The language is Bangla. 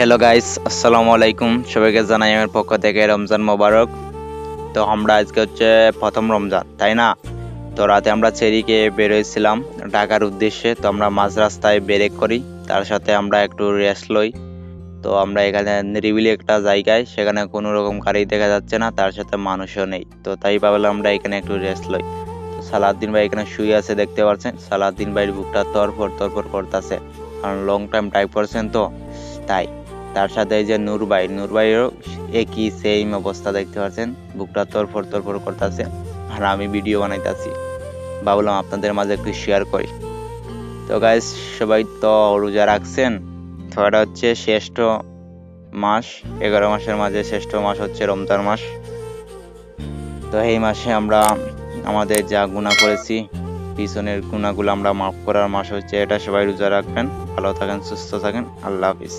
হ্যালো গাইস, আসসালামু আলাইকুম। সবাইকে জানাই আমার পক্ষ থেকে রমজান মোবারক। তো আমরা আজকে হচ্ছে প্রথম রমজান, তাই না? তো রাতে আমরা চেরিকে বের হয়েছিলাম ঢাকার উদ্দেশ্যে। তো আমরা মাঝ রাস্তায় ব্রেক করি, তার সাথে আমরা একটু রেস্ট লই। তো আমরা এখানে নিরিবিলি একটা জায়গায়, সেখানে কোনো রকম গাড়ি দেখা যাচ্ছে না, তার সাথে মানুষও নেই। তো তাই ভাবলাম আমরা এখানে একটু রেস্ট লই। তো সালাউদ্দিন ভাই এখানে শুয়ে আছে, দেখতে পাচ্ছেন। সালাউদ্দিন ভাইয়ের বুকটা তরফর করতেছে, কারণ লং টাইম ড্রাইভ করছেন তো, তাই। তার সাথে এই যে নূর ভাইয়েরও একই সেম অবস্থা, দেখতে পাচ্ছেন, বুকটা তরফর করতেছে। আর আমি ভিডিও বানাইতেছি, ভাবলাম আপনাদের মাঝে একটু শেয়ার করি। তো গাইস, সবাই তো রোজা রাখছেন। তো এটা হচ্ছে শ্রেষ্ঠ মাস, 11 মাসের মাঝে শ্রেষ্ঠ মাস হচ্ছে রমজান মাস। তো এই মাসে আমরা আমাদের যা গুনাহ করেছি, পিছনের গুনাহগুলো আমরা মাফ করার মাস হচ্ছে এটা। সবাই রোজা রাখবেন, ভালো থাকেন, সুস্থ থাকেন। আল্লাহ হাফিজ।